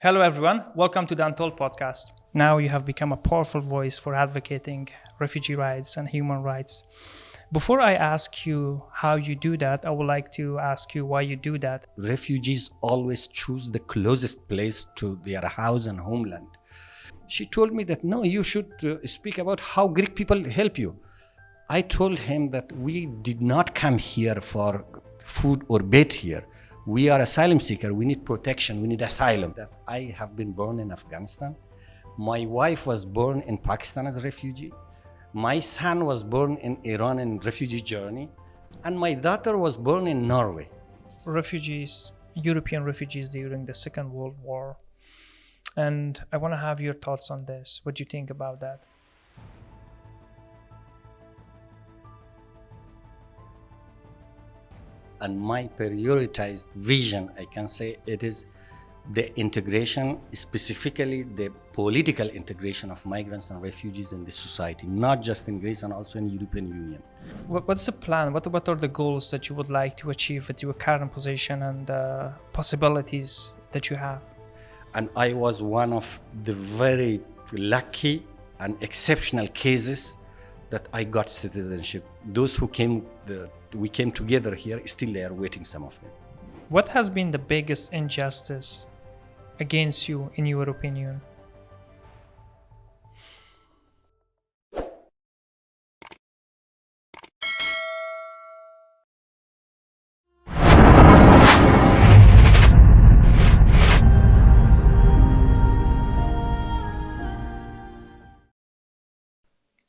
Hello everyone, welcome to the Untold podcast. Now you have become a powerful voice for advocating refugee rights and human rights. Before I ask you how you do that, I would like to ask you why you do that. Refugees always choose the closest place to their house and homeland. She told me that, no, you should speak about how Greek people help you. I told him that we did not come here for food or bed here. We are asylum seeker. We need protection. We need asylum. That I have been born in Afghanistan. My wife was born in Pakistan as a refugee. My son was born in Iran in refugee journey. And my daughter was born in Norway. Refugees, European refugees during the Second World War. And I want to have your thoughts on this. What do you think about that? And my prioritized vision, I can say, it is the integration, specifically the political integration of migrants and refugees in the society, not just in Greece and also in the European Union. What's the plan? What are the goals that you would like to achieve with your current position and possibilities that you have? And I was one of the very lucky and exceptional cases that I got citizenship. Those who we came together here, still they are waiting, some of them. What has been the biggest injustice against you, in your opinion?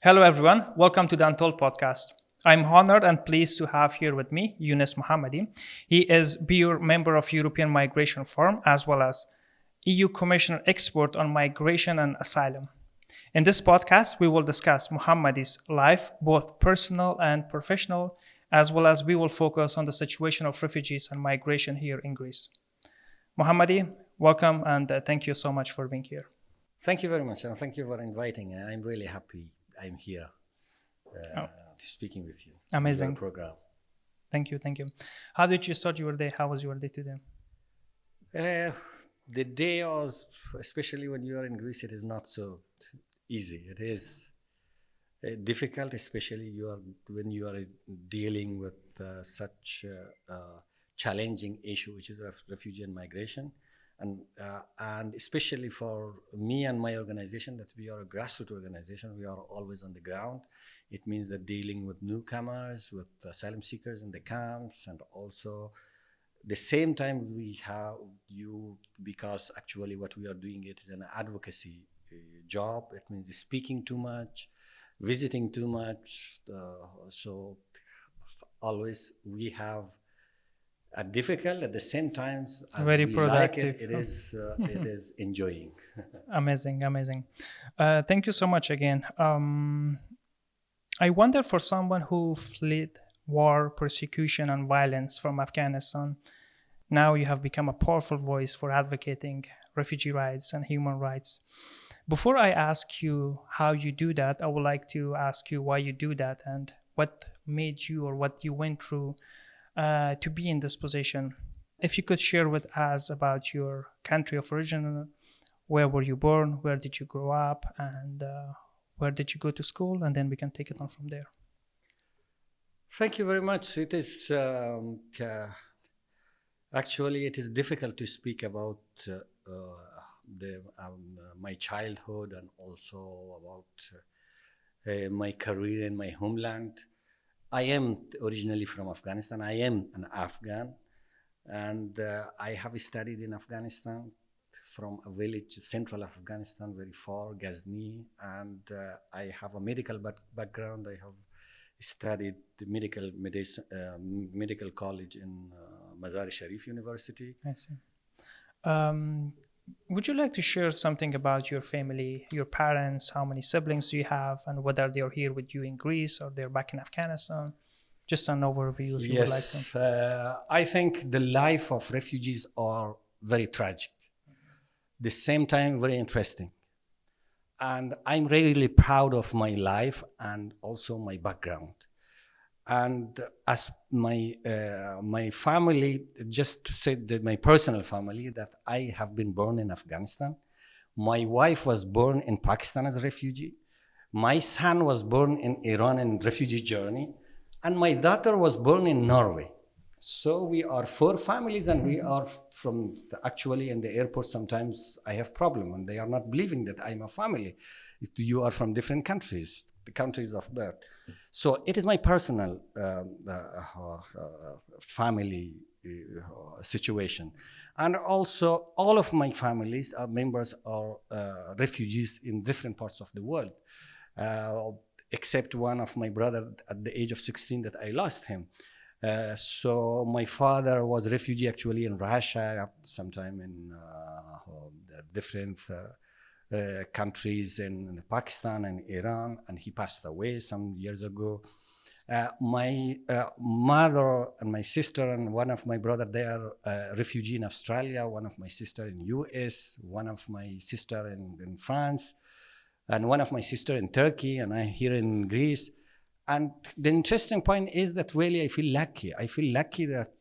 Hello everyone, welcome to the Untold podcast. I'm honored and pleased to have here with me Yonous Muhammadi. He is BUR member of European Migration Forum as well as EU Commissioner expert on Migration and Asylum. In this podcast, we will discuss Muhammadi's life, both personal and professional, as well as we will focus on the situation of refugees and migration here in Greece. Muhammadi, welcome and thank you so much for being here. Thank you very much and thank you for inviting. I'm really happy I'm here speaking with you. Amazing. Your program. Thank you. How did you start your day? How was your day today? The day was, especially when you are in Greece, it is not so easy. It is difficult, especially when you are dealing with such a challenging issue, which is refugee and migration. And especially for me and my organization, that we are a grassroots organization, we are always on the ground. It means that dealing with newcomers, with asylum seekers in the camps, and also the same time we have you, because actually what we are doing, it is an advocacy job. It means speaking too much, visiting too much. So always we have a difficult, at the same time, as very we productive. Like it is enjoying. Amazing. Thank you so much again. I wonder, for someone who fled war, persecution, and violence from Afghanistan, now you have become a powerful voice for advocating refugee rights and human rights. Before I ask you how you do that, I would like to ask you why you do that and what made you or what you went through to be in this position. If you could share with us about your country of origin, where were you born, where did you grow up, and where did you go to school, and then we can take it on from there. Thank you very much. It is actually it is difficult to speak about my childhood and also about my career in my homeland. I am originally from Afghanistan. I am an Afghan, and I have studied in Afghanistan from a village, central Afghanistan, very far, Ghazni, and I have a medical background. I have studied the medical college in Mazar-e Sharif University. I see. Would you like to share something about your family, your parents, how many siblings do you have, and whether they're here with you in Greece or they're back in Afghanistan? Just an overview if you would like to. I think the life of refugees are very tragic. The same time, very interesting. And I'm really proud of my life and also my background. And as my family, just to say that my personal family, that I have been born in Afghanistan. My wife was born in Pakistan as a refugee. My son was born in Iran in refugee journey. And my daughter was born in Norway. So we are 4 families, and we are from actually in the airport. Sometimes I have problem and they are not believing that I'm a family. You are from different countries, the countries of birth. So it is my personal family situation. And also all of my families members are refugees in different parts of the world, except one of my brother at the age of 16 that I lost him. So my father was a refugee actually in Russia, sometime in different countries in Pakistan and Iran, and he passed away some years ago. My mother and my sister and one of my brother, they are refugee in Australia, one of my sister in US, one of my sister in France, and one of my sister in Turkey, and I here in Greece. And the interesting point is that really I feel lucky. I feel lucky that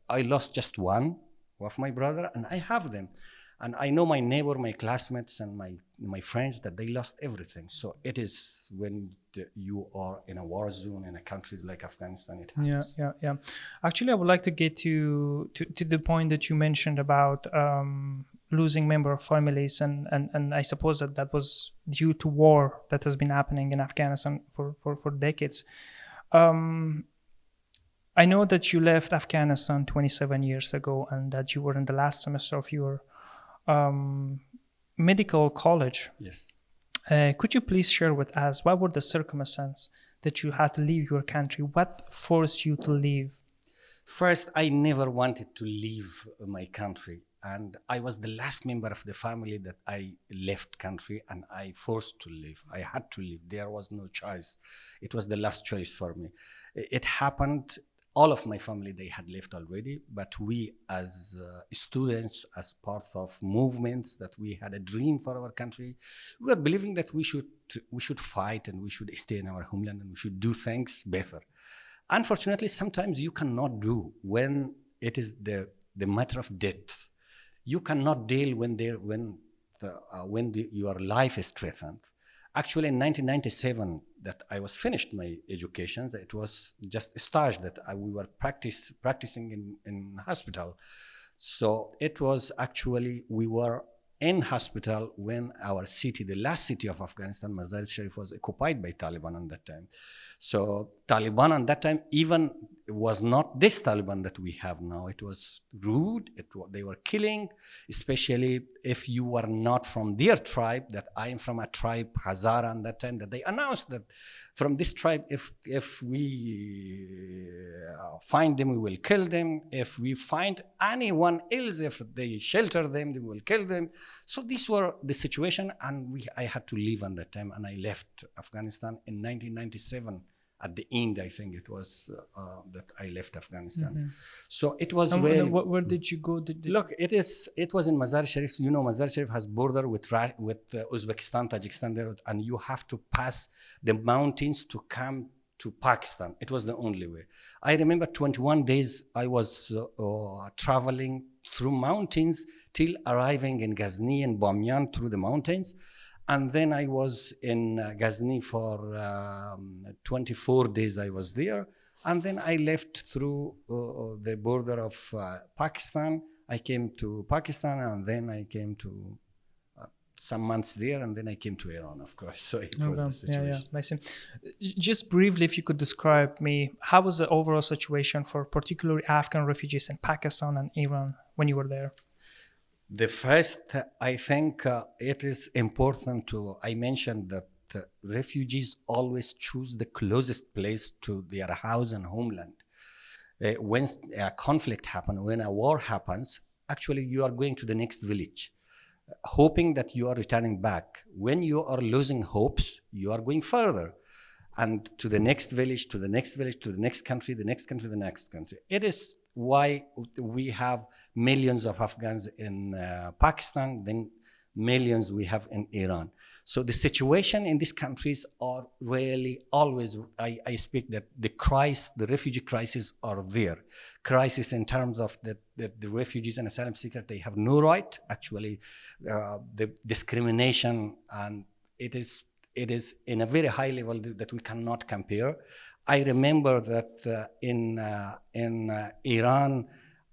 I lost just one of my brother, and I have them. And I know my neighbor, my classmates, and my friends that they lost everything. So it is when you are in a war zone in a country like Afghanistan, it happens. Yeah. Actually, I would like to get to the point that you mentioned about losing member of families, and I suppose that was due to war that has been happening in Afghanistan for decades. I know that you left Afghanistan 27 years ago, and that you were in the last semester of your medical college. Yes. Could you please share with us what were the circumstances that you had to leave your country? What forced you to leave? First, I never wanted to leave my country, and I was the last member of the family that I left country, and I forced to leave. I had to leave. There was no choice. It was the last choice for me. It happened. All of my family, they had left already, but we as students, as part of movements that we had a dream for our country, we were believing that we should fight and we should stay in our homeland and we should do things better. Unfortunately, sometimes you cannot do when it is the matter of death. You cannot deal when your life is threatened. Actually, in 1997, that I was finished my education. It was just a stage that we were practicing in hospital. So it was actually, we were in hospital when our city, the last city of Afghanistan, Mazar-e-Sharif, was occupied by Taliban at that time. So Taliban at that time even was not this Taliban that we have now. It was rude. They were killing, especially if you were not from their tribe. That I am from a tribe, Hazara, at that time, that they announced that from this tribe, if we find them, we will kill them. If we find anyone else, if they shelter them, they will kill them. So these were the situation, and I had to leave at that time, and I left Afghanistan in 1997. At the end, I think it was that I left Afghanistan. Mm-hmm. So it was really. Where did you go? Look, it was in Mazar-e-Sharif. You know, Mazar-e-Sharif has border with Uzbekistan, Tajikistan there, and you have to pass the mountains to come to Pakistan. It was the only way. I remember 21 days I was traveling through mountains till arriving in Ghazni and Bamiyan through the mountains. And then I was in Ghazni for 24 days I was there. And then I left through the border of Pakistan. I came to Pakistan, and then I came to some months there, and then I came to Iran, of course. So it was the situation. Yeah, I see. Just briefly, if you could describe me, how was the overall situation for particularly Afghan refugees in Pakistan and Iran when you were there? The first, I think it is important I mentioned that refugees always choose the closest place to their house and homeland. When a conflict happens, when a war happens, actually you are going to the next village, hoping that you are returning back. When you are losing hopes, you are going further, and to the next village, to the next village, to the next country, the next country, the next country. It is why we have millions of Afghans in Pakistan. Then millions we have in Iran. So the situation in these countries are really always, I speak that the refugee crisis are there. Crisis in terms of the refugees and asylum seekers, they have no right, actually, the discrimination, and it is in a very high level that we cannot compare. I remember that in Iran,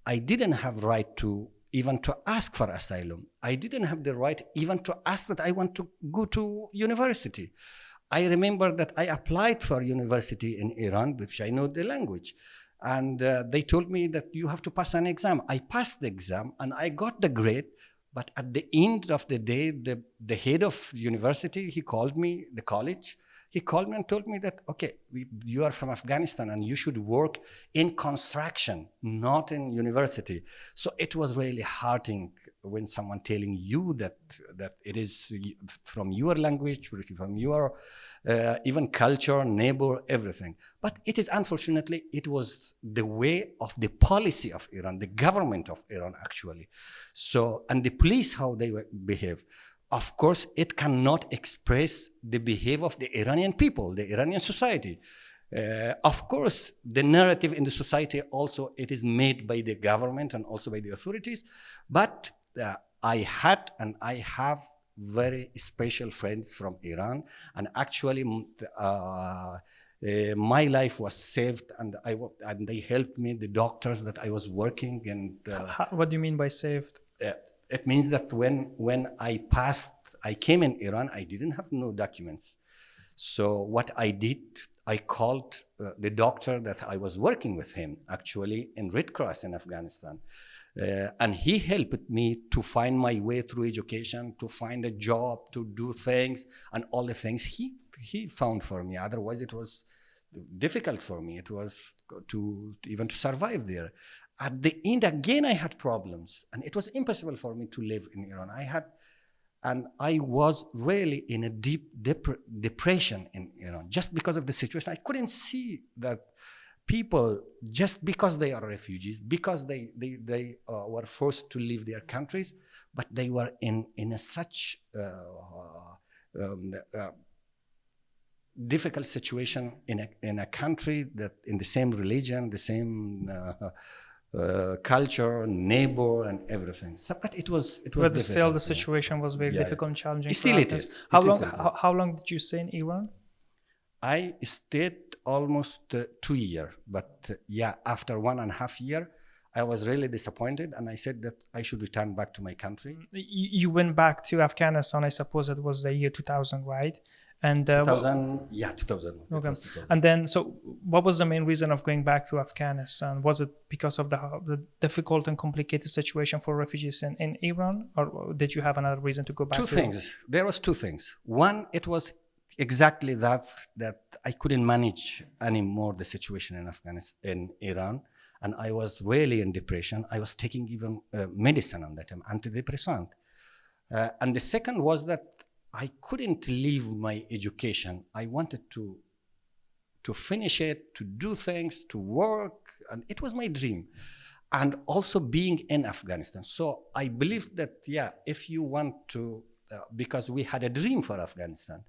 I didn't have right to even to ask for asylum. I didn't have the right even to ask that I want to go to university. I remember that I applied for university in Iran, which I know the language. And they told me that you have to pass an exam. I passed the exam and I got the grade. But at the end of the day, the head of university, he called me, the college, he called me and told me that, okay, you are from Afghanistan and you should work in construction, not in university. So it was really heartening when someone telling you that it is from your language, from your even culture, neighbor, everything. But it is, unfortunately, it was the way of the policy of Iran, the government of Iran, actually. So, and the police, how they behave. Of course, it cannot express the behavior of the Iranian people, the Iranian society. Of course, the narrative in the society also, it is made by the government and also by the authorities. But I had and I have very special friends from Iran. And actually, my life was saved, and they helped me, the doctors that I was working. And what do you mean by saved? It means that when I came in Iran, I didn't have no documents. So what I did, I called the doctor that I was working with him, actually, in Red Cross in Afghanistan. And he helped me to find my way through education, to find a job, to do things, and all the things he found for me. Otherwise, it was difficult for me. It was even to survive there. At the end, again, I had problems, and it was impossible for me to live in Iran. I was really in a deep depression in Iran, just because of the situation. I couldn't see that people, just because they are refugees, because they were forced to leave their countries, but they were in such difficult situation in a country that in the same religion, the same culture, neighbor, and everything. So, but it was But still, the situation was very difficult and challenging. Still, it is. How long did you stay in Iran? I stayed almost 2 years, but after 1.5 years, I was really disappointed, and I said that I should return back to my country. You went back to Afghanistan, I suppose it was the year 2000, right? And 2000, 2000. Okay. 2000. And then, so what was the main reason of going back to Afghanistan? Was it because of the difficult and complicated situation for refugees in Iran, or did you have another reason to go back? Two things. There was two things. One, it was exactly that I couldn't manage anymore the situation in Afghanistan, in Iran, and I was really in depression. I was taking even medicine on that time, antidepressant. And the second was that I couldn't leave my education. I wanted to finish it, to do things, to work, and it was my dream. And also being in Afghanistan. So I believe that, if you want to, because we had a dream for Afghanistan,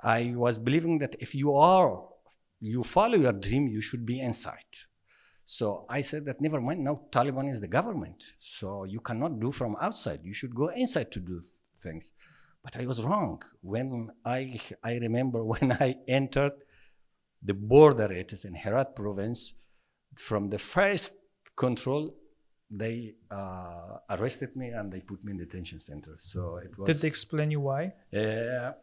I was believing that if you follow your dream, you should be inside. So I said that never mind, now Taliban is the government. So you cannot do from outside. You should go inside to do things. But I was wrong. When I remember when I entered the border, it is in Herat province, from the first control, they arrested me and they put me in the detention center. So it was. Did they explain you why?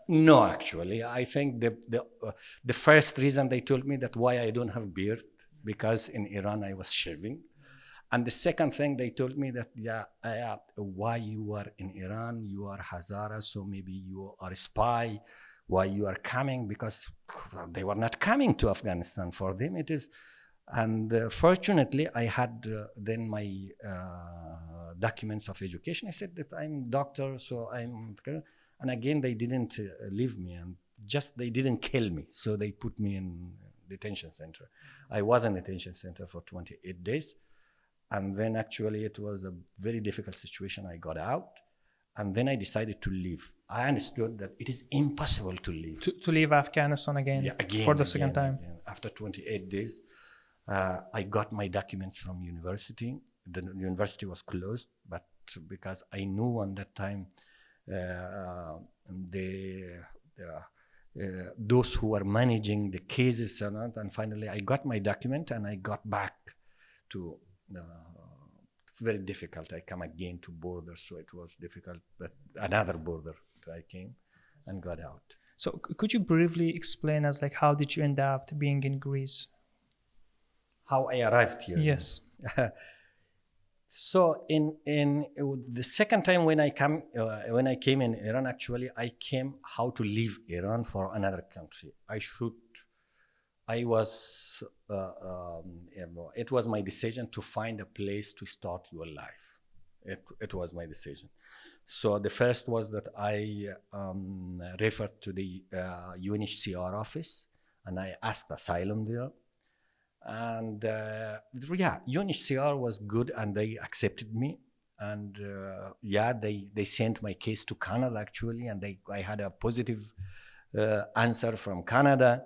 No, actually. I think the first reason they told me that why I don't have beard, because in Iran I was shaving. And the second thing, they told me that, why you are in Iran, you are Hazara, so maybe you are a spy, why you are coming, because they were not coming to Afghanistan. For them it is, and fortunately I had then my documents of education. I said that I'm doctor, so and again they didn't leave me, and just they didn't kill me, so they put me in detention center. I was in detention center for 28 days. And then actually it was a very difficult situation. I got out, And then I decided to leave. I understood that it is impossible to leave. To leave Afghanistan again, Yeah, again for the second time. Again. After 28 days, I got my documents from university. The university was closed, but because I knew on that time those who were managing the cases and finally I got my document and I got back to very difficult. I come again to border, so it was difficult, but another border I came and got out. So could you briefly explain us, like, how did you end up being in Greece? How I arrived here? Yes. So in the second time when I came in Iran, actually I came how to leave Iran for another country. It was my decision to find a place to start your life. It was my decision. So the first was that I referred to the UNHCR office and I asked asylum there. And UNHCR was good and they accepted me. And they sent my case to Canada actually, and I had a positive answer from Canada.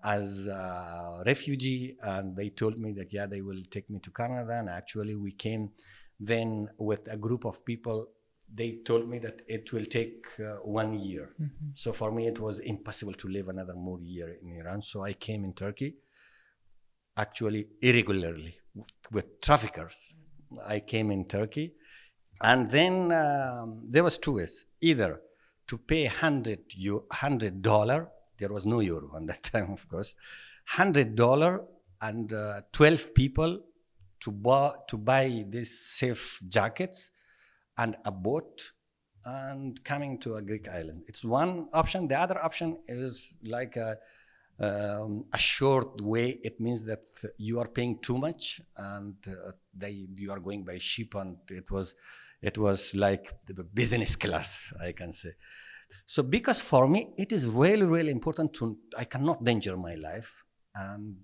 As a refugee, and they told me that they will take me to Canada, and actually we came then with a group of people. They told me that it will take 1 year. Mm-hmm. So for me it was impossible to live another more year in Iran, so I came in Turkey, actually irregularly with traffickers. I came in Turkey, and then there was two ways: either to pay $100. There was no euro on that time, of course. $100 and 12 people to buy these safe jackets and a boat and coming to a Greek island. It's one option. The other option is like a short way. It means that you are paying too much and you are going by ship, and it was like the business class, I can say. So because for me, it is really, really important I cannot danger my life. And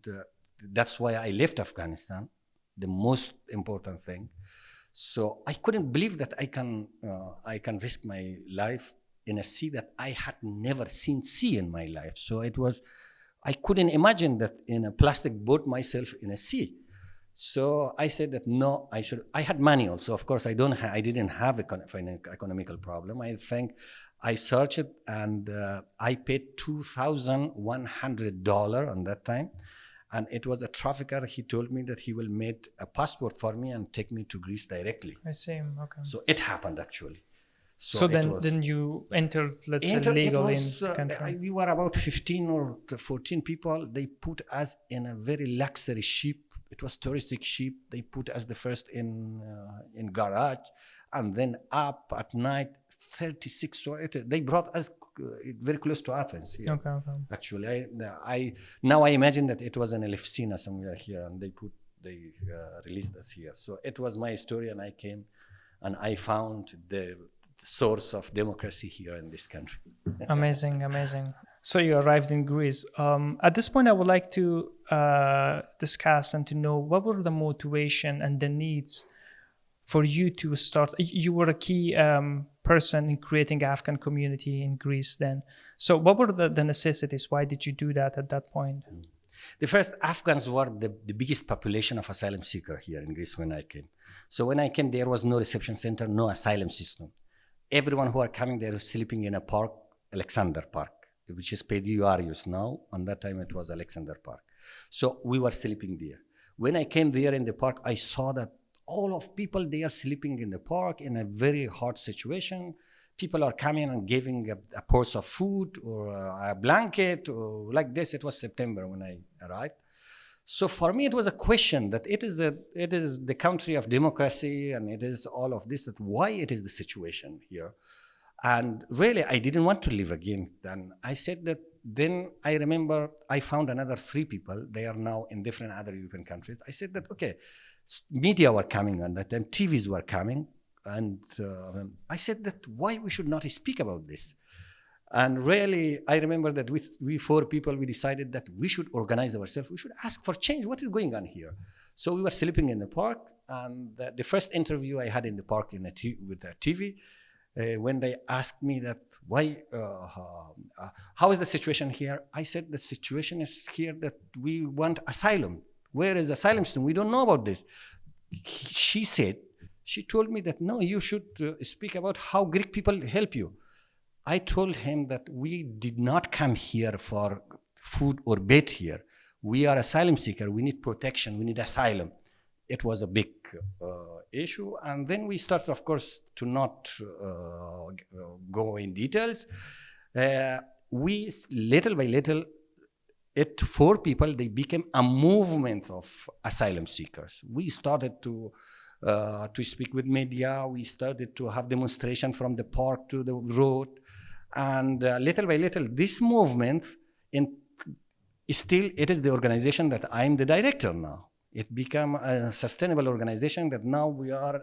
that's why I left Afghanistan, the most important thing. So I couldn't believe that I can risk my life in a sea that I had never seen sea in my life. So I couldn't imagine that in a plastic boat myself in a sea. So I said that no, I had money also. Of course, I didn't have an economical problem. I think I searched it and I paid $2,100 on that time. And it was a trafficker. He told me that he will make a passport for me and take me to Greece directly. I see. Okay. So it happened actually. So then you entered, let's say, legally in the country. We were about 15 or 14 people. They put us in a very luxury ship. It was touristic ship. They put us the first in garage, and then up at night, 36. So they brought us very close to Athens. Here. Okay. Actually, now I imagine that it was an Elefsina somewhere here, and they released us here. So it was my story, and I came, and I found the source of democracy here in this country. Amazing. So you arrived in Greece. At this point, I would like to discuss and to know what were the motivation and the needs for you to start. You were a key person in creating Afghan community in Greece then. So what were the necessities? Why did you do that at that point? The first, Afghans were the biggest population of asylum seeker here in Greece when I came. So when I came, there was no reception center, no asylum system. Everyone who are coming there was sleeping in a park, Alexander Park, which is Pediarius now. On that time, it was Alexander Park. So we were sleeping there. When I came there in the park, I saw that all of people, they are sleeping in the park in a very hard situation. People are coming and giving a purse of food or a blanket or like this. It was September when I arrived. So for me, it was a question that it is the country of democracy and it is all of this, that why it is the situation here. And really, I didn't want to live again. Then I said that, then I remember I found another 3 people. They are now in different other European countries. I said that, okay, media were coming on that time, TVs were coming. And I said that why we should not speak about this. And really, I remember that we 4 people, we decided that we should organize ourselves. We should ask for change. What is going on here? So we were sleeping in the park. And the first interview I had in the park with a TV, when they asked me that how is the situation here, I said the situation is here that we want asylum. Where is the asylum system? We don't know about this. She told me that no, you should speak about how Greek people help you. I told him that we did not come here for food or bed here. We are asylum seeker. We need protection. We need asylum. It was a big issue. And then we started, of course, to not go in details. We, little by little, four people, they became a movement of asylum seekers. We started to speak with media. We started to have demonstration from the park to the road. And little by little, this movement, it is the organization that I'm the director now. It became a sustainable organization that now we are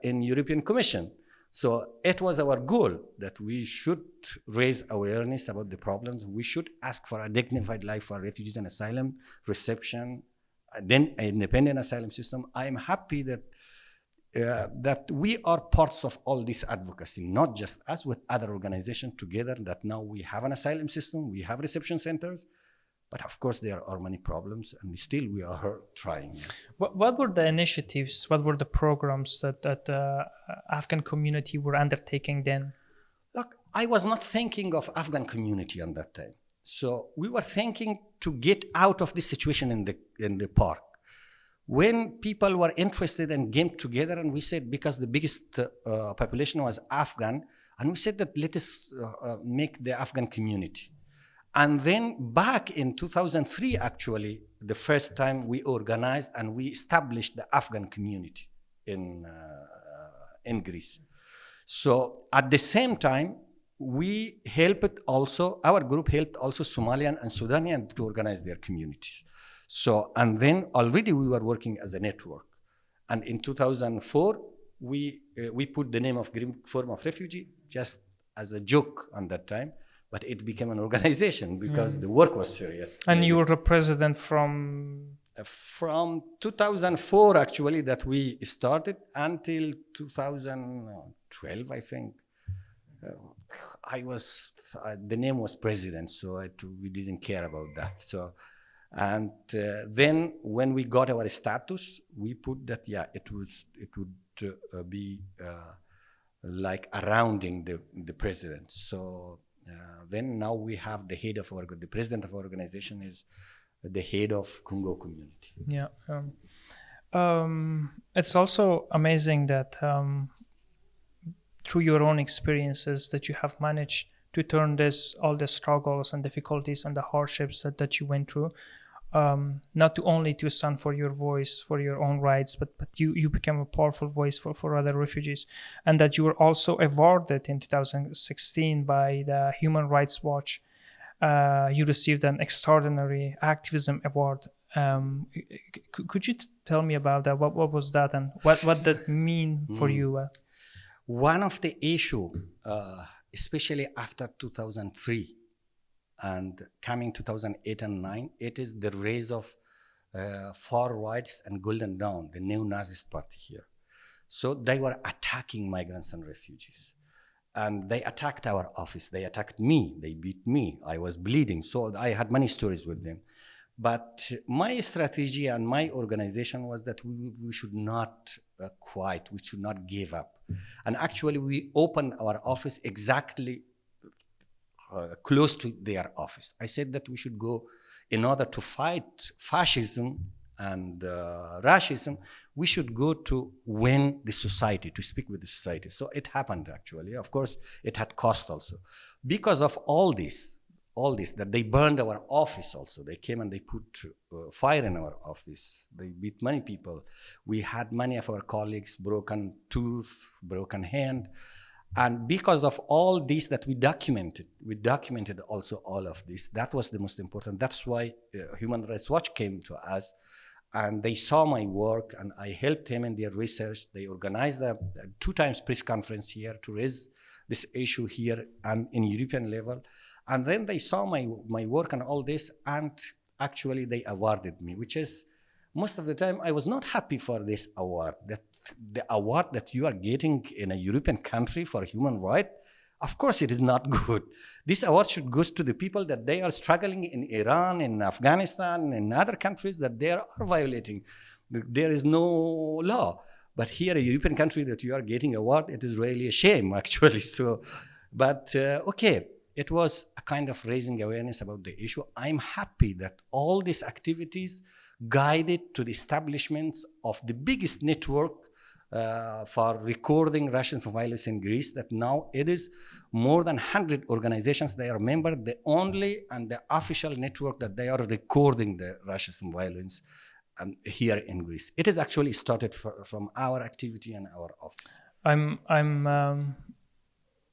in European Commission. So it was our goal that we should raise awareness about the problems. We should ask for a dignified life for refugees and asylum, reception, then an independent asylum system. I am happy that we are parts of all this advocacy, not just us, with other organizations together, that now we have an asylum system, we have reception centers, but of course there are many problems and still we are trying. What were the initiatives, what were the programs that the Afghan community were undertaking then? Look, I was not thinking of Afghan community on that time. So we were thinking to get out of this situation in the park. When people were interested and came together, and we said, because the biggest population was Afghan, and we said that let us make the Afghan community. And then back in 2003, actually, the first time we organized and we established the Afghan community in Greece. So at the same time, we helped also, our group helped also Somalian and Sudanian to organize their communities. So, and then already we were working as a network. And in 2004, we put the name of Greek Forum of Refugee just as a joke on that time, but it became an organization because the work was serious. And you were the president from? From 2004, actually, that we started until 2012, I think. The name was president, so we didn't care about that. So, and then when we got our status, we put that, it would be like surrounding the president. So then now we have the president of our organization is the head of Congo community. Yeah. It's also amazing that through your own experiences that you have managed to turn all the struggles and difficulties and the hardships that you went through, not only to stand for your voice, for your own rights, but you became a powerful voice for other refugees, and that you were also awarded in 2016 by the Human Rights Watch. You received an extraordinary activism award. Could you tell me about that? What was that, and what that mean for you? One of the issue, especially after 2003 and coming 2008 and 2009, it is the rise of far rights and Golden Dawn, the neo-Nazist party here. So they were attacking migrants and refugees. And they attacked our office. They attacked me. They beat me. I was bleeding. So I had many stories with them. But my strategy and my organization was that we should not quit. We should not give up. And actually, we opened our office exactly close to their office. I said that we should go, in order to fight fascism and racism, we should go to win the society, to speak with the society. So it happened, actually. Of course, it had cost also. Because of all this, that they burned our office also. They came and they put fire in our office. They beat many people. We had many of our colleagues broken tooth, broken hand. And because of all this that we documented also all of this. That was the most important. That's why Human Rights Watch came to us. And they saw my work, and I helped them in their research. They organized a 2 times press conference here to raise this issue here and in European level. And then they saw my work and all this, and actually they awarded me, which is, most of the time, I was not happy for this award, that the award that you are getting in a European country for human rights, of course it is not good. This award should go to the people that they are struggling in Iran, in Afghanistan, in other countries that they are violating. There is no law. But here, a European country that you are getting award, it is really a shame, actually. So, but okay, it was a kind of raising awareness about the issue. I'm happy that all these activities guided to the establishments of the biggest network for recording Russian violence in Greece, that now it is more than 100 organizations. They are members, the only and the official network that they are recording the Russian violence here in Greece. It is actually started from our activity and our office. I'm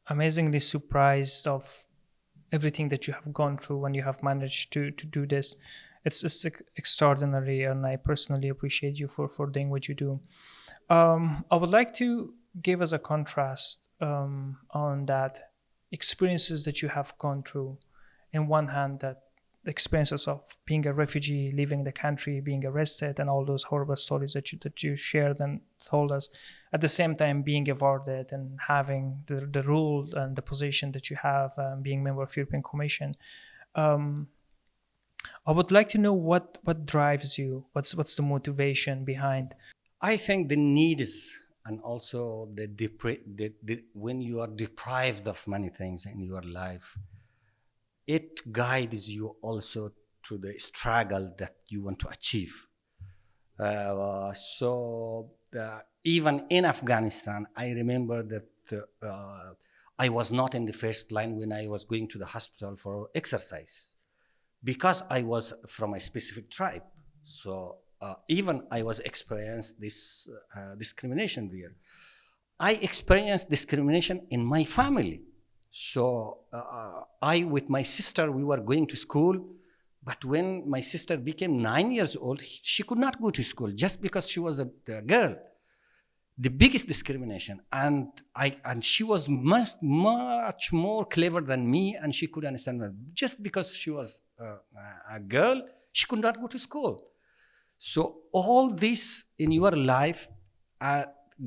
amazingly surprised of everything that you have gone through when you have managed to do this. It's extraordinary, and I personally appreciate you for doing what you do. I would like to give us a contrast on that experiences that you have gone through. In one hand, that the experiences of being a refugee, leaving the country, being arrested, and all those horrible stories that you shared and told us. At the same time, being awarded and having the role and the position that you have, being member of European Commission. I would like to know what drives you. What's the motivation behind? I think the needs, and also when you are deprived of many things in your life, it guides you also to the struggle that you want to achieve. Even in Afghanistan, I remember that I was not in the first line when I was going to the hospital for exercise, because I was from a specific tribe. So even I was experienced this discrimination there. I experienced discrimination in my family. So I, with my sister, we were going to school, but when my sister became 9 years old, she could not go to school just because she was a girl. The biggest discrimination, and she was much more clever than me, and she could understand that just because she was a girl, she could not go to school. So all this in your life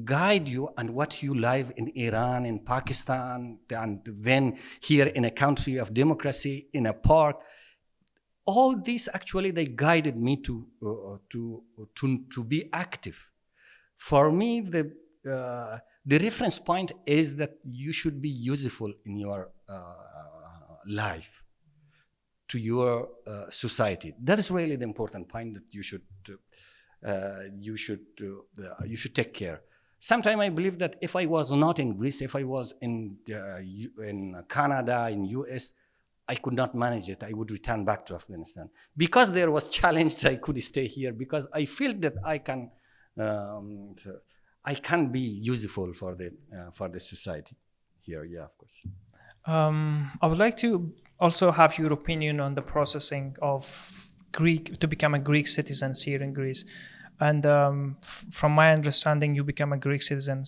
guide you and what you live in Iran, in Pakistan, and then here in a country of democracy, in a park. All these actually, they guided me to be active. For me, the reference point is that you should be useful in your life to your society. That is really the important point that you should take care. Sometimes I believe that if I was not in Greece, if I was in Canada, in US, I could not manage it. I would return back to Afghanistan. Because there was challenge, I could stay here, because I feel that I can be useful for the society here. Yeah, of course. I would like to also have your opinion on the processing of to become a Greek citizen here in Greece. And from my understanding, you become a Greek citizen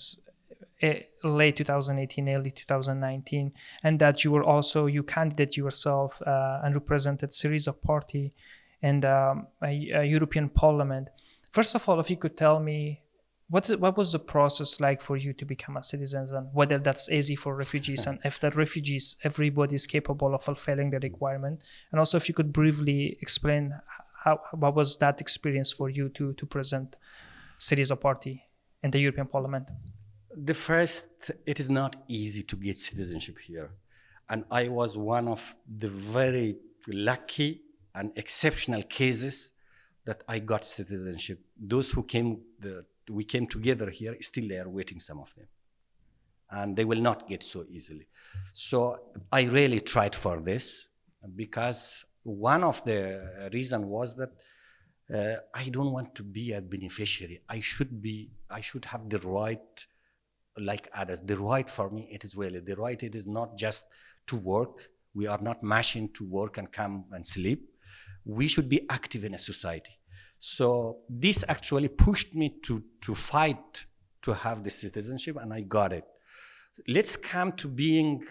late 2018, early 2019, and that you were also, you candidate yourself and represented series of party and a European Parliament. First of all, if you could tell me what was the process like for you to become a citizen, and whether that's easy for refugees, and if the refugees, everybody is capable of fulfilling the requirement, and also if you could briefly explain what was that experience for you to present Syriza party in the European Parliament? The first, it is not easy to get citizenship here. And I was one of the very lucky and exceptional cases that I got citizenship. Those who we came together here, still they are waiting, some of them. And they will not get so easily. So I really tried for this, because one of the reasons was that I don't want to be a beneficiary. I should have the right like others. The right for me, it is really the right. It is not just to work. We are not machine to work and come and sleep. We should be active in a society. So this actually pushed me to fight to have the citizenship, and I got it. Let's come to being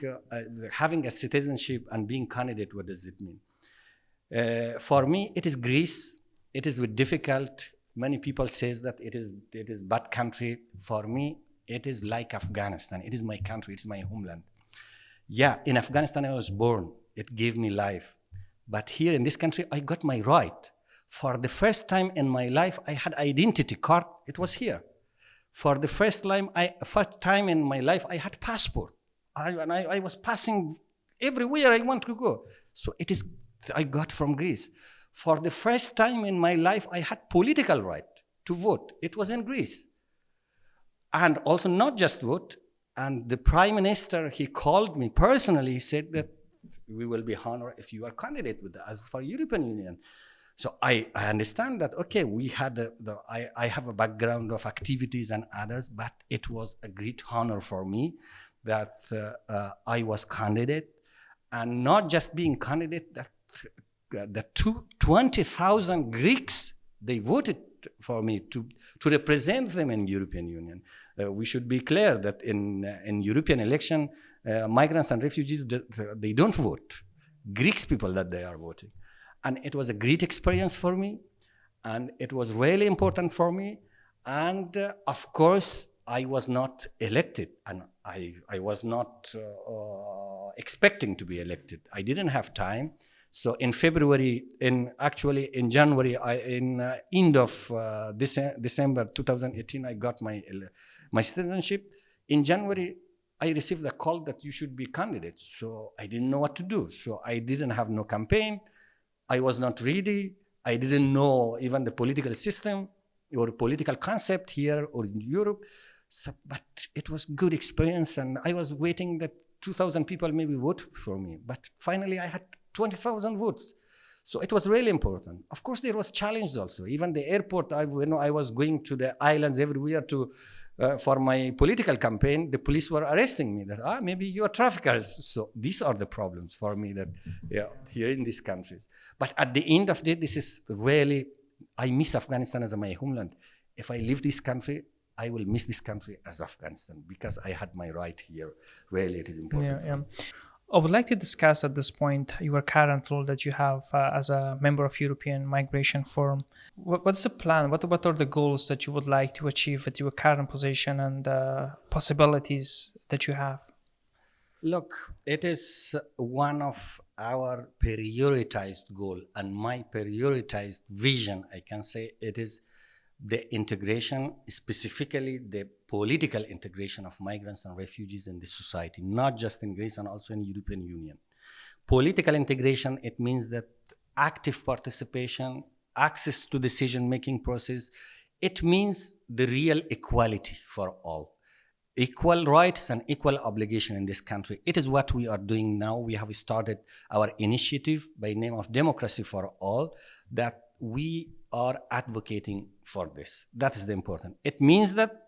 having a citizenship and being candidate. What does it mean? For me, it is Greece. It is with difficult many people says that it is bad country. For me, it is like Afghanistan. It is my country. It is my homeland. Yeah, in Afghanistan I was born. It gave me life. But here in this country, I got my right. For the first time in my life, I had identity card. It was here. For the first time in my life, I had passport. I was passing everywhere I want to go. So I got from Greece. For the first time in my life, I had political right to vote. It was in Greece. And also not just vote. And the prime minister, he called me personally, he said that we will be honored if you are candidate with us for European Union. So I understand that, okay, we had I have a background of activities and others, but it was a great honor for me that I was candidate, and not just being candidate, that 20,000 Greeks, they voted for me to represent them in European Union. We should be clear that in European election, migrants and refugees, they don't vote. Greeks people that they are voting. And it was a great experience for me, and it was really important for me. And of course, I was not elected, and I was not expecting to be elected. I didn't have time. So in February, in January, end of December 2018, I got my citizenship. In January, I received a call that you should be candidate. So I didn't know what to do. So I didn't have no campaign. I was not ready. I didn't know even the political system or political concept here or in Europe. So, but it was good experience, and I was waiting that 2,000 people maybe vote for me. But finally, I had 20,000 votes. So it was really important. Of course, there was challenge also. Even the airport, when I was going to the islands everywhere for my political campaign, the police were arresting me. That maybe you are traffickers. So these are the problems for me that here in these countries. But at the end of the day, this is really, I miss Afghanistan as my homeland. If I leave this country, I will miss this country as Afghanistan, because I had my right here. Really, it is important. Yeah. I would like to discuss at this point your current role that you have as a member of European Migration Forum. What's the plan? What are the goals that you would like to achieve with your current position and possibilities that you have? Look, it is one of our prioritized goal, and my prioritized vision, I can say, it is the integration, specifically the political integration of migrants and refugees in this society, not just in Greece and also in European Union. Political integration, it means that active participation, access to decision-making process, it means the real equality for all. Equal rights and equal obligation in this country. It is what we are doing now. We have started our initiative by name of Democracy for All, that we are advocating for this. That is the important. It means that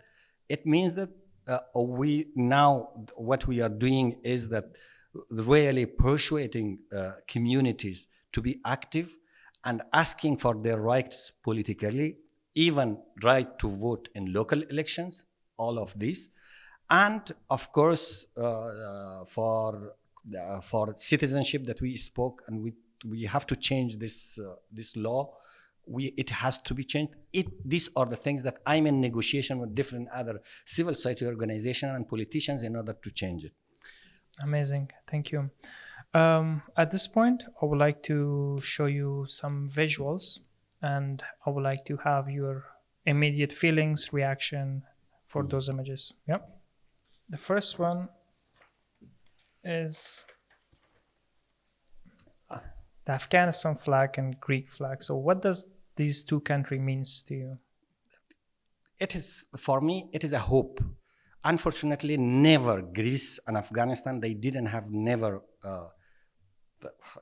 we now, what we are doing is that really persuading communities to be active and asking for their rights politically, even right to vote in local elections, all of this. And of course, for citizenship that we spoke, and we have to change this law. It has to be changed. These are the things that I'm in negotiation with different other civil society organizations and politicians in order to change it. Amazing, thank you. At this point, I would like to show you some visuals, and I would like to have your immediate feelings, reaction for those images. Yep. The first one is the Afghanistan flag and Greek flag. So what does these two countries means to you? It is, for me, it is a hope. Unfortunately, never Greece and Afghanistan, they didn't have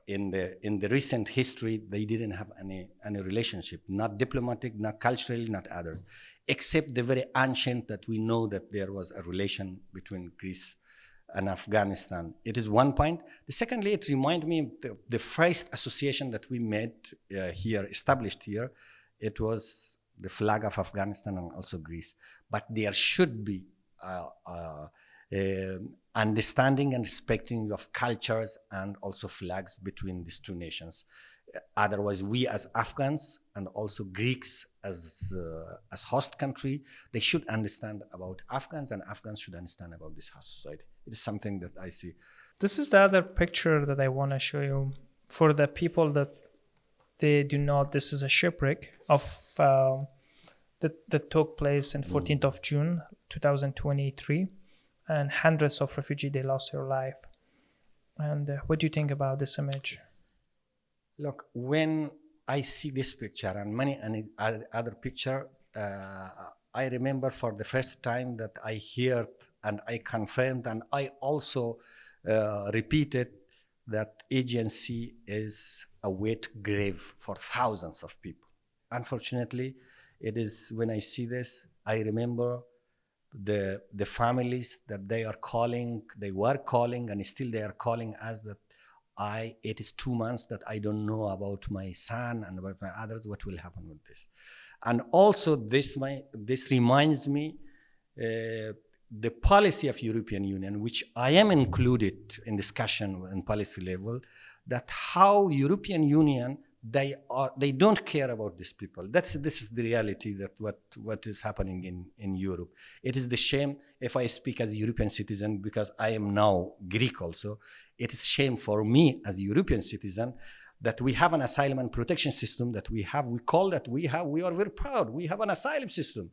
in the recent history, they didn't have any relationship, not diplomatic, not culturally, not others, except the very ancient that we know that there was a relation between Greece and Afghanistan. It is one point. Secondly, it reminds me of the first association that we made here, established here. It was the flag of Afghanistan and also Greece. But there should be understanding and respecting of cultures and also flags between these two nations. Otherwise, we as Afghans and also Greeks as host country, they should understand about Afghans, and Afghans should understand about this host society. It is something that I see. This is the other picture that I want to show you for the people that they do not. This is a shipwreck of that took place on 14th of June 2023, and hundreds of refugees, they lost their life. And what do you think about this image? Look, when I see this picture and many other picture, I remember for the first time that I heard and I confirmed and I also repeated that agency is a wet grave for thousands of people. Unfortunately, it is when I see this, I remember the families that they were calling, and still they are calling us that it is 2 months that I don't know about my son and about my others, what will happen with this. And also this reminds me the policy of European Union, which I am included in discussion in policy level, that how European Union, they don't care about these people. This is the reality that what is happening in Europe. It is the shame, if I speak as a European citizen, because I am now Greek also, it is shame for me as a European citizen that we have an asylum and protection system that we are very proud. We have an asylum system.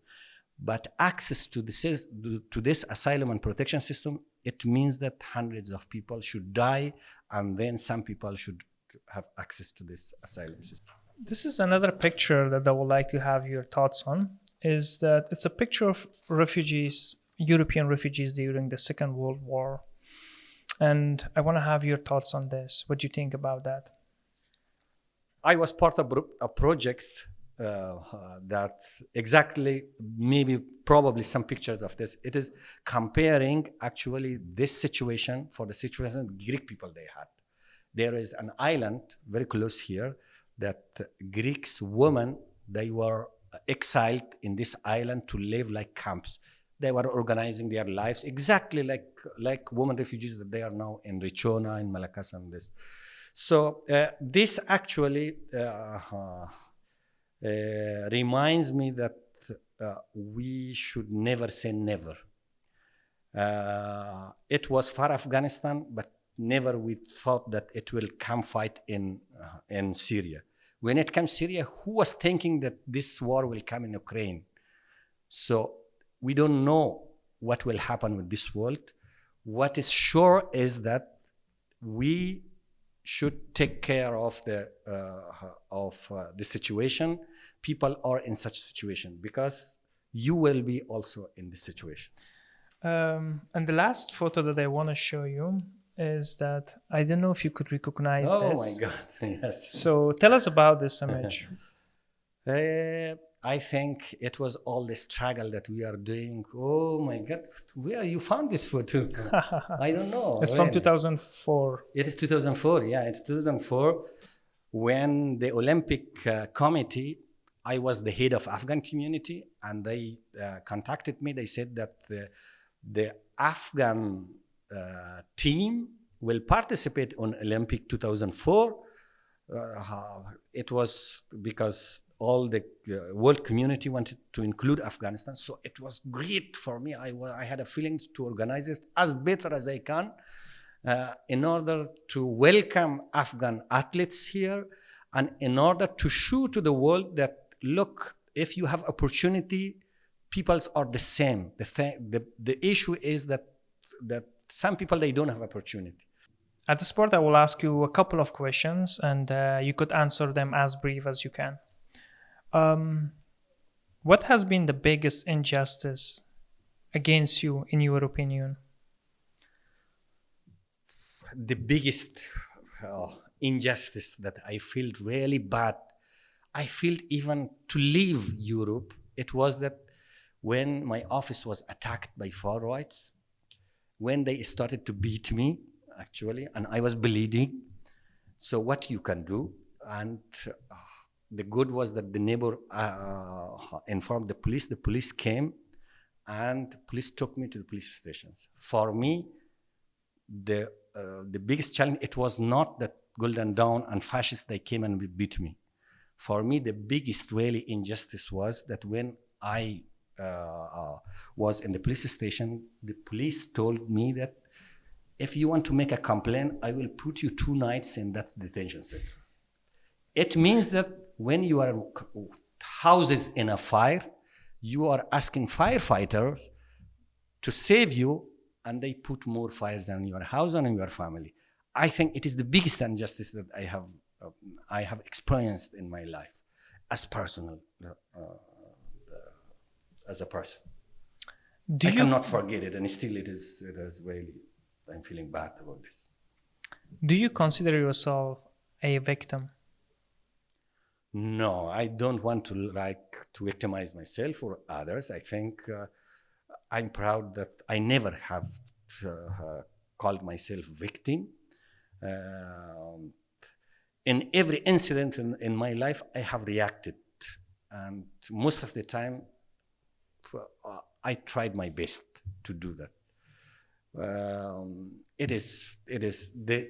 But access to this asylum and protection system, it means that hundreds of people should die, and then some people should have access to this asylum system. This is another picture that I would like to have your thoughts on, is that it's a picture of refugees, European refugees during the Second World War. And I want to have your thoughts on this. What do you think about that? I was part of a project that exactly, probably some pictures of this. It is comparing actually this situation for the situation Greek people they had. There is an island very close here that Greeks women, they were exiled in this island to live like camps. They were organizing their lives exactly like women refugees that they are now in Rechona, in Malakas and this. So this actually reminds me that we should never say never. It was for Afghanistan, but never we thought that it will come fight in Syria. When it comes Syria, who was thinking that this war will come in Ukraine? So we don't know what will happen with this world. What is sure is that we should take care of the situation. People are in such situation because you will be also in this situation. And the last photo that I want to show you is that I don't know if you could recognize this. Oh my God, yes. So tell us about this image. I think it was all the struggle that we are doing. Oh my God, where you found this photo? I don't know. It's from 2004. It is 2004, yeah, it's 2004. When the Olympic Committee, I was the head of Afghan community, and they contacted me. They said that the Afghan team will participate on Olympic 2004. It was because all the world community wanted to include Afghanistan. So it was great for me. I had a feeling to organize this as better as I can in order to welcome Afghan athletes here, and in order to show to the world that, look, if you have opportunity, peoples are the same. The issue is that some people, they don't have opportunity. At this point, I will ask you a couple of questions, and you could answer them as brief as you can. What has been the biggest injustice against you, in your opinion? The biggest injustice that I felt really bad, I felt even to leave Europe, it was that when my office was attacked by far rights, when they started to beat me, actually, and I was bleeding. So what you can do? And the good was that the neighbor informed the police. The police came, and the police took me to the police stations. For me, the biggest challenge, it was not that Golden Dawn and fascists, they came and beat me. For me, the biggest really injustice was that when I was in the police station, the police told me that if you want to make a complaint, I will put you 2 nights in that detention center. It means that when you are houses in a fire, you are asking firefighters to save you, and they put more fires on your house and on your family. I think it is the biggest injustice that I have experienced in my life as personal, as a person. I cannot forget it, and still it is really, I'm feeling bad about this. Do you consider yourself a victim? No, I don't want to victimize myself or others. I think I'm proud that I never have called myself victim. In every incident in my life, I have reacted, and most of the time, I tried my best to do that. It is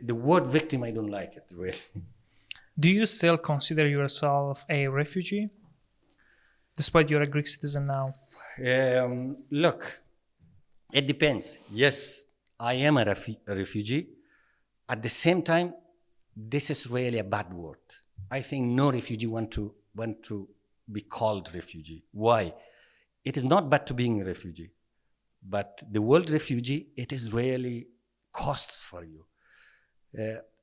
the word victim. I don't like it really. Do you still consider yourself a refugee, despite you're a Greek citizen now? Look, it depends. Yes, I am a refugee. At the same time, this is really a bad word. I think no refugee want to be called refugee. Why? It is not bad to being a refugee, but the word refugee, it is really costs for you.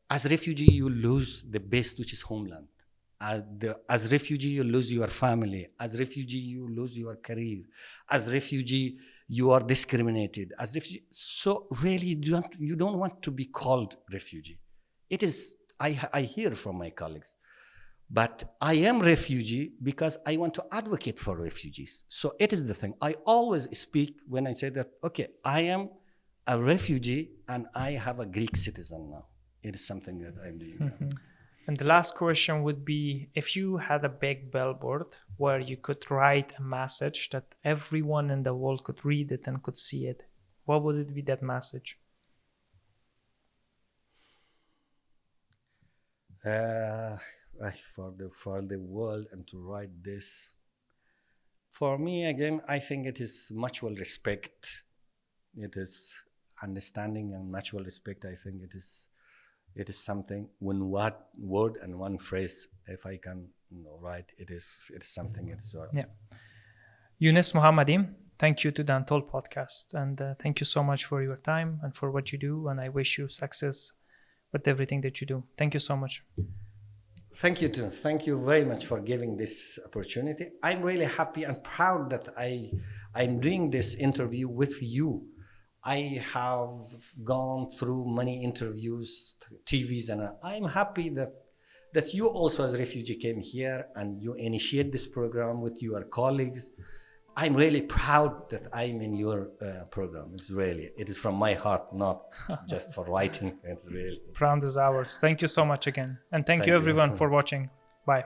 As refugee, you lose the best, which is homeland. As refugee, you lose your family. As refugee, you lose your career. As refugee, you are discriminated. As refugee, so really, you don't want to be called refugee. It is. I hear from my colleagues, but I am refugee because I want to advocate for refugees. So it is the thing. I always speak when I say that. Okay, I am a refugee and I have a Greek citizen now. It is something that I'm doing. Mm-hmm. And the last question would be, if you had a big billboard where you could write a message that everyone in the world could read it and could see it, what would it be, that message? For the world and to write this, for me again, I think it is mutual respect. It is understanding and mutual respect. I think it is something. One word and one phrase, if I can write, it is something. It's yeah. Yonous Muhammadi, thank you to the Untold podcast, and thank you so much for your time and for what you do. And I wish you success with everything that you do. Thank you so much. Thank you too. Thank you very much for giving this opportunity. I'm really happy and proud that I'm doing this interview with you. I have gone through many interviews, TVs, and I'm happy that you also as a refugee came here and you initiate this program with your colleagues. I'm really proud that I'm in your program. It is from my heart, not just for writing. It's really. Proud is ours. Thank you so much again. And thank you everyone for watching. Bye.